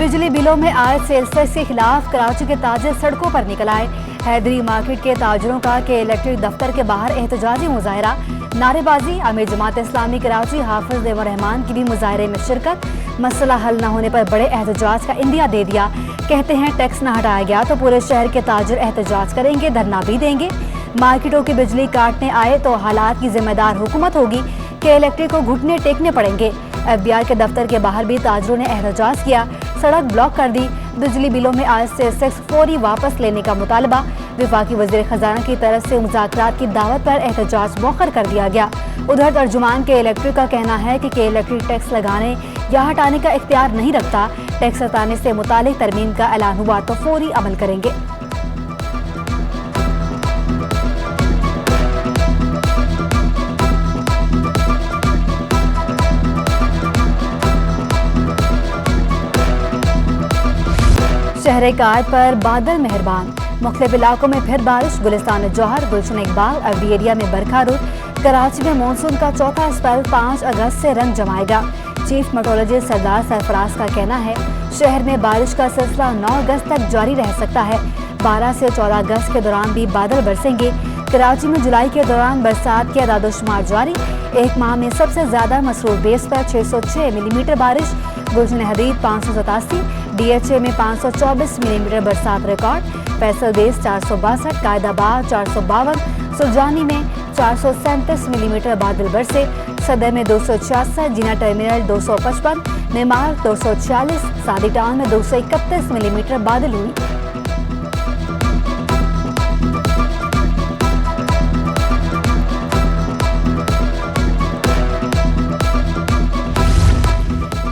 बिजली बिलों में आए सेल्सियस के खिलाफ कराची के ताजिर सड़कों पर निकल आए। हैदरी मार्केट के ताजिरों का के इलेक्ट्रिक दफ्तर के बाहर एहतजाजी मुजाहरा, नारेबाजी। अमीर जमात इस्लामी कराची हाफिज देवर रहमान की भी मुजाहरे में शिरकत। मसला हल न होने पर बड़े एहतजाज का इंदिया दे दिया। कहते हैं टैक्स न हटाया गया तो पूरे शहर के ताजिर एहतजाज करेंगे, धरना भी देंगे। मार्केटों की बिजली काटने आए तो हालात की जिम्मेदार हुकूमत होगी कि इलेक्ट्रिक को घुटने टेकने पड़ेंगे। FBI के दफ्तर के बाहर भी ताजिरों ने एहतजाज किया, सड़क ब्लॉक कर दी। बिजली बिलों में आज सेस फौरी वापस लेने का मुतालबा। विफाकी वज़ीर खजाना की तरफ से मुज़ाकरात की दावत पर एहतजाज मौखर कर दिया गया। उधर तर्जुमान के इलेक्ट्रिक का कहना है कि इलेक्ट्रिक टैक्स लगाने या हटाने का इख्तियार नहीं रखता। टैक्स हटाने से मुतालिक तरमीम का ऐलान हुआ तो फौरी अमल करेंगे। शहर कायद पर बादल मेहरबान, मुख्तलिफ इलाकों में फिर बारिश। गुलिस्तान जौहर, गुलशन इकबाल, अरबी एरिया में बरखा रुत। कराची में मानसून का चौथा स्पेल 5 अगस्त से रंग जमाएगा। चीफ मेट्रोलॉजिस्ट सरदार सरफराज का कहना है शहर में बारिश का सिलसिला 9 अगस्त तक जारी रह सकता है। 12 से 14 अगस्त के दौरान भी बादल बरसेंगे। कराची में जुलाई के दौरान बरसात के आदादोशुमार जारी। एक माह में सबसे ज्यादा मसरूर बेस पर 606 मिलीमीटर बारिश। गुलशन हदीद 587, DHA में 524 मिलीमीटर बरसात रिकॉर्ड। फैसल बेस 462, कायदाबाद 452, सुरजानी में 437 मिलीमीटर बादल बरसे। सदर में 266, जीना टर्मिनल 255, मेमार 246, सादी टाउन में 231 मिलीमीटर बादल हुई।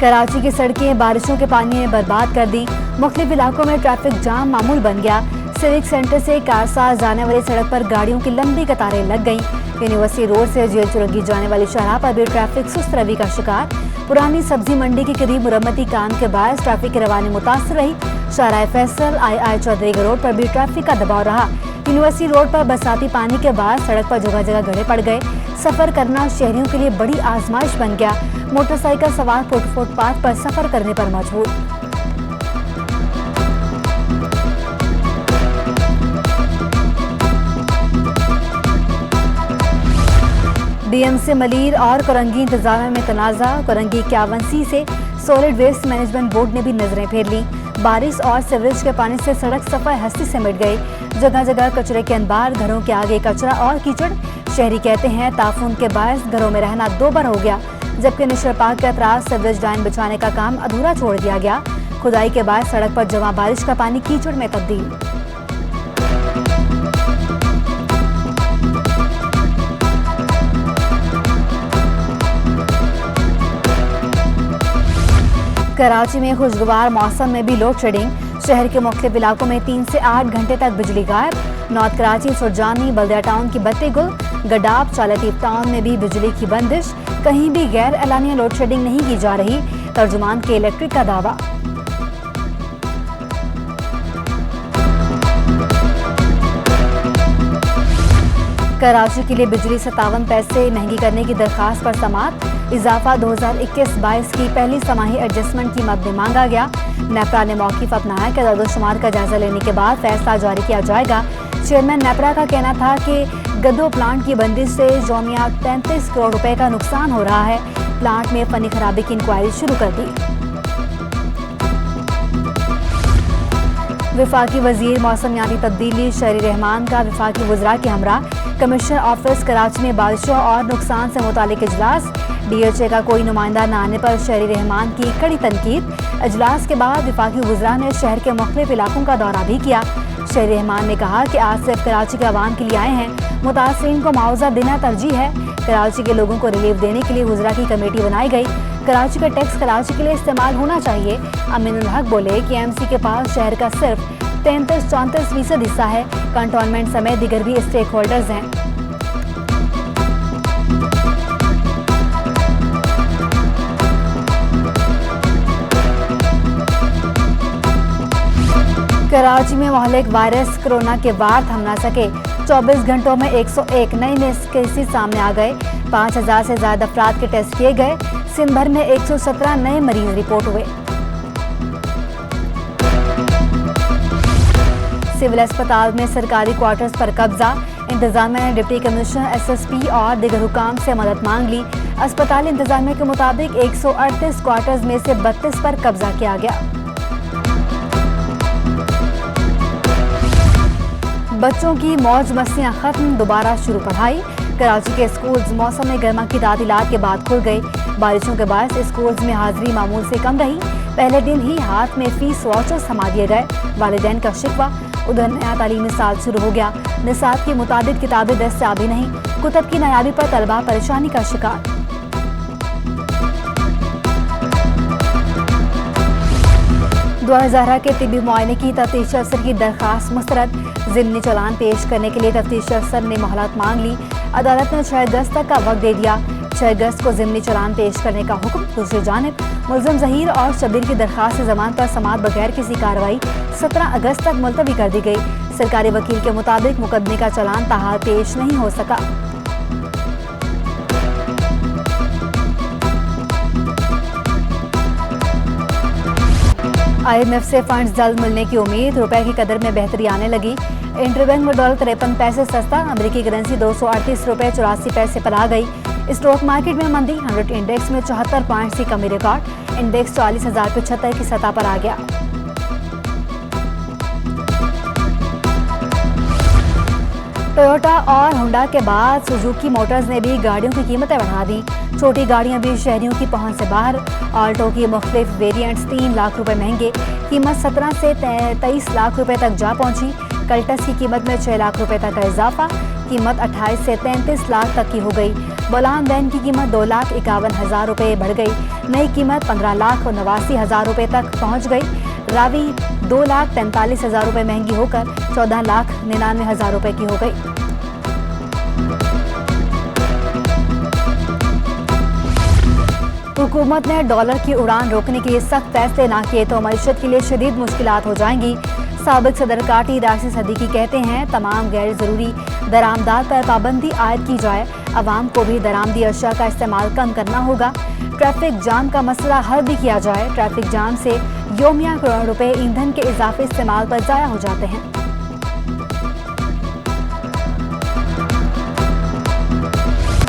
कराची की सड़कें बारिशों के पानी ने बर्बाद कर दी। मुख्तलिफ इलाकों में ट्रैफिक जाम मामूल बन गया। सिविक सेंटर से कारसाज जाने वाली सड़क पर गाड़ियों की लंबी कतारें लग गईं। यूनिवर्सिटी रोड से जेल चुरंगी जाने वाली शाहराह पर भी ट्रैफिक सुस्त रवि का शिकार। पुरानी सब्जी मंडी के करीब मुरम्मती काम के बाद ट्रैफिक की रवानी मुतासर रही। शाहराह फैसल, II चौधरी रोड पर भी ट्रैफिक का दबाव रहा। यूनिवर्सिटी रोड पर बरसाती पानी के बाद सड़क पर जगह जगह गड्ढे पड़ गए। सफर करना शहरियों के लिए बड़ी आजमाइश बन गया। मोटरसाइकिल सवार फुटपाथ पर सफर करने पर मजबूर। DMC मलीर और कोरंगी इंतजामिया में तनाज़ा। कोरंगी 51C से सॉलिड वेस्ट मैनेजमेंट बोर्ड ने भी नजरें फेर ली। बारिश और सीवरेज के पानी से सड़क सफाई हस्ती से मिट गई। जगह जगह कचरे के अंबार, घरों के आगे कचरा और कीचड़। शहरी कहते हैं ताफून के बायस घरों में रहना 2 बार हो गया। जबकि निशर पार्क के अतराफ सीवरेज लाइन बिछाने का काम अधूरा छोड़ दिया गया। खुदाई के बाद सड़क पर जमा बारिश का पानी कीचड़ में तब्दील। कराची में खुशगवार मौसम में भी लोड शेडिंग। शहर के मुख्तलिफ इलाकों में 3 से 8 घंटे तक बिजली गायब। नॉर्थ कराची, सुरजानी, बल्दिया टाउन की बत्ती गुल। गडाब, चालतीफ टाउन में भी बिजली की बंदिश। कहीं भी गैर एलानिया लोड शेडिंग नहीं की जा रही। तर्जुमान के इलेक्ट्रिक का दावा। कराची के लिए बिजली 57 पैसे महंगी करने की दरखास्त पर समाअत। इजाफा 2021-22 की पहली समाही एडजस्टमेंट की मद में मांगा गया। नेपरा ने मौक़िफ़ अपनाया कि आदादोशुमार का जायजा लेने के बाद फैसला जारी किया जाएगा। चेयरमैन नेपरा का कहना था कि गद्दो प्लांट की बंदिश से यौमिया 33 करोड़ रुपए का नुकसान हो रहा है। प्लांट में फनी खराबी की इंक्वायरी शुरू कर दी। विफाकी वजीर मौसमियाती तब्दीली शहरी रहमान का विफाकी वज़रा के हमरा कमिश्नर ऑफिस कराची में बारिशों और नुकसान से मुतालिक इजलास। DHA का कोई नुमाइंदा न आने पर शहरी रहमान की कड़ी तनकीद। इजलास के बाद विफाकी वज़रा ने शहर के मुख्तलिफ इलाकों का दौरा भी किया। शहरी रहमान ने कहा कि आज सिर्फ कराची के अवाम के लिए आए हैं। मुतासरीन को मुआवजा देना तरजीह है। कराची के लोगों को रिलीफ देने के लिए वज़रा की कमेटी बनाई गई। कराची का टैक्स कराची के लिए इस्तेमाल होना चाहिए। अमीनुल हक बोले कि MC के पास शहर का सिर्फ 33-34% हिस्सा है। कंटोनमेंट समेत दीगर भी स्टेक होल्डर्स हैं। कराची में महलिक वायरस कोरोना के वार थम ना सके। 24 घंटों में 101 नए केसेस सामने आ गए। 5000 से ज्यादा अफराद के टेस्ट किए गए। सिंध भर में 117 नए मरीज रिपोर्ट हुए। सिविल अस्पताल में सरकारी क्वार्टर्स पर कब्जा। इंतजामिया ने डिप्टी कमिश्नर, एसएसपी और दीगर हुकाम से मदद मांग ली। अस्पताल इंतजामिया के मुताबिक 138 क्वार्टर्स में से 32 पर कब्जा किया गया। बच्चों की मौज मस्तियां खत्म, दोबारा शुरू पढ़ाई। कराची के स्कूल्स मौसम गर्मा की तातीलात के बाद खुल गए। बारिशों के बायस स्कूल्स में हाजिरी मामूल से कम रही। पहले दिन ही हाथ में फीस वाउचर्स थमा दिए गए। वालिदैन का शिकवा। उधर नया तालीमी साल शुरू हो गया। निसाब के मुताबिक किताबें दस्तयाबी नहीं। कुतब की नायाबी पर तलबा परेशानी का शिकार। दुआ ज़हरा के तिब्बी मुआयने की तफ्तीश अफसर की दरख्वास्त मुस्तरद। ज़िमनी चालान पेश करने के लिए तफ्तीश अफसर ने मोहलत मांग ली। अदालत ने 6 अगस्त तक का वक्त दे दिया। 6 अगस्त को ज़िमनी चालान पेश करने का हुक्म। दूसरी जानिब मुल्ज़िम ज़हीर और शबीर की दरख्वास्त ज़मानत पर समाअत बगैर किसी कार्रवाई 17 अगस्त तक मुलतवी कर दी गई। सरकारी वकील के मुताबिक मुकदमे का चालान ताहाल पेश नहीं हो सका। IMF से फंड्स जल्द मिलने की उम्मीद। रुपए की कदर में बेहतरी आने लगी। इंटरबैंक में डॉलर 53 पैसे सस्ता। अमेरिकी करेंसी 238 रुपए 84 पैसे पर आ गई। स्टॉक मार्केट में मंदी। 100 इंडेक्स में 74 पॉइंट्स की कमी रिकॉर्ड। इंडेक्स 40,075 की सतह पर आ गया। टोयोटा और होंडा के बाद सुजुकी मोटर्स ने भी गाड़ियों की कीमतें बढ़ा दी। छोटी गाड़ियां भी शहरियों की पहुंच से बाहर। ऑल्टो की मुख्तलिफ वेरिएंट्स 3 लाख रुपए महंगे। कीमत 17 से 23 लाख रुपए तक जा पहुंची। कल्टस की कीमत में 6 लाख रुपए तक का इजाफा। कीमत 28 से 33 लाख तक की हो गई। बोलान वैन की कीमत 2,51,000 रुपए बढ़ गई। नई कीमत 15,89,000 रुपए तक पहुंच गई। रावी 2,43,000 रुपए महंगी होकर 14,99,000 रुपए की हो गई। हुकूमत ने डॉलर की उड़ान रोकने के लिए सख्त फैसले ना किए तो मईशत के लिए शदीद मुश्किलात हो जाएंगी। साबिक सदर काटी राशिद सदीकी कहते हैं तमाम गैर ज़रूरी दरामदात पर पाबंदी आयद की जाए। अवाम को भी दरामदी अशिया का इस्तेमाल कम करना होगा। ट्रैफिक जाम का मसला हल भी किया जाए। ट्रैफिक जाम से योमिया करोड़ रुपए ईंधन के इजाफी इस्तेमाल पर ज़ाया हो जाते हैं।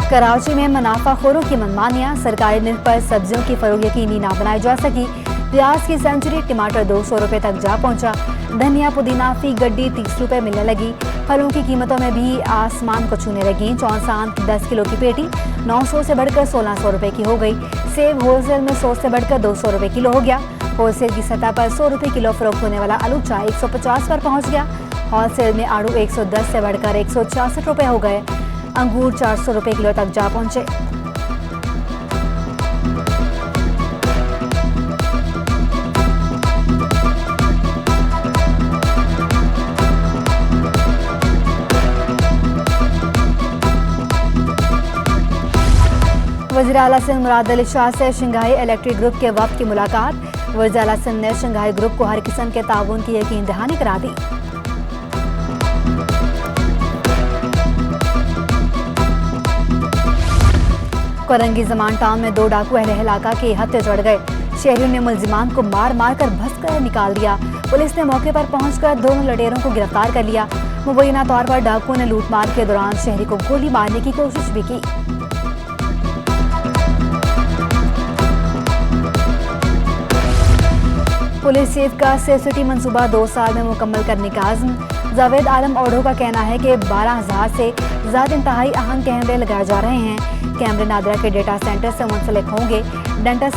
कराची में मुनाफाखोरों की मनमानियां। सरकारी निर्ख पर सब्जियों की फरोख्त यकीनी ना बनाई जा सकी। प्याज की सेंचुरी। टमाटर 200 रुपए तक जा पहुंचा। धनिया पुदीना फी गड्डी 30 रुपए मिलने लगी। फलों की कीमतों में भी आसमान को छूने लगी। चौंसान 10 किलो की पेटी 900 से बढ़कर 1600 रुपए की हो गई। सेब होलसेल में 100 से बढ़कर 200 रुपए किलो हो गया। होलसेल की सतह पर 100 रुपए किलो फरोख्त होने वाला आलूचा 150 पर पहुंच गया। होलसेल में आड़ू 110 से बढ़कर 166 रुपए हो गए। अंगूर 400 रुपए किलो तक जा पहुंचे। वज़ीर आला सिंध मुराद अली शाह से शंघाई इलेक्ट्रिक ग्रुप के वफ़द की मुलाकात। वज़ीर आला सिंध ने शंघाई ग्रुप को हर किस्म के ताउन की यकीन दहानी करा दी। कोरंगी जमान टाउन में 2 डाकू अहले इलाका के हत्थे चढ़ गए। शहरियों ने मुल्जिमान को मार मार कर भस कर निकाल दिया। पुलिस ने मौके पर पहुंचकर दोनों लटेरों को गिरफ्तार कर लिया। मुबैना तौर पर डाकुओं ने लूटमार के दौरान शहरी को गोली मारने की कोशिश भी की। पुलिस चीफ का सेफ सिटी मंसूबा 2 साल में मुकम्मल करने का आज़म। जावेद आलम ओढ़ो का कहना है कि 12,000 से ज़्यादा इंतहाई अहम कैमरे लगाए जा रहे हैं। कैमरे नादरा के डेटा सेंटर से मुंसलिक होंगे। डेटा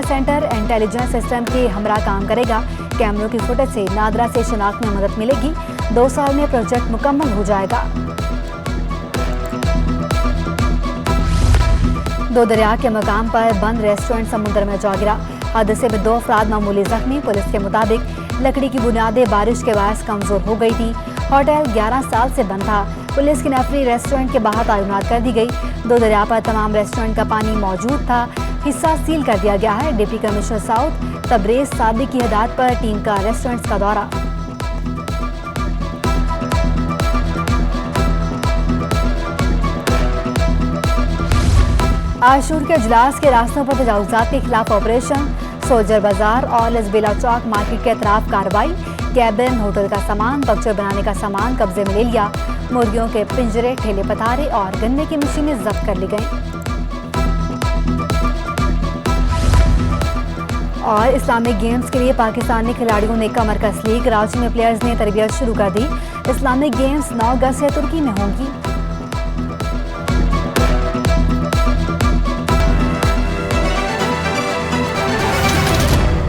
सेंटर इंटेलिजेंस सिस्टम के हमरा काम करेगा। कैमरों की फुटेज से नादरा से शनाख्त में मदद मिलेगी। 2 साल में प्रोजेक्ट मुकम्मल हो जाएगा। दो दरिया के मकाम पर बंद रेस्टोरेंट समुद्र में जा गिरा। हादसे में 2 अफराद मामूली जख्मी। पुलिस के मुताबिक लकड़ी की बुनियादें बारिश के बायस कमजोर हो गई थी। होटल 11 साल से बंद था। पुलिस की नफरी रेस्टोरेंट के बाहर तैनात कर दी गई। 2 दरिया पर तमाम रेस्टोरेंट का पानी मौजूद था। हिस्सा सील कर दिया गया है। Deputy commissioner south Tabrez Sadiq की हिदायत पर टीम का रेस्टोरेंट्स का दौरा। आशूर के इजलास के रास्तों पर तजावुजात के खिलाफ ऑपरेशन। सोल्जर बाजार और लजबेला चौक मार्केट के अतराफ कार्रवाई। कैबिन, होटल का सामान, पक्चर बनाने का सामान कब्जे में ले लिया। मुर्गियों के पिंजरे, ठेले पतारे और गन्ने की मशीनें जब्त कर ली गईं। और इस्लामिक गेम्स के लिए पाकिस्तानी खिलाड़ियों ने कमर कस ली। कराची में प्लेयर्स ने तरबियत शुरू कर दी। इस्लामिक गेम्स 9 अगस्त से तुर्की में होंगी।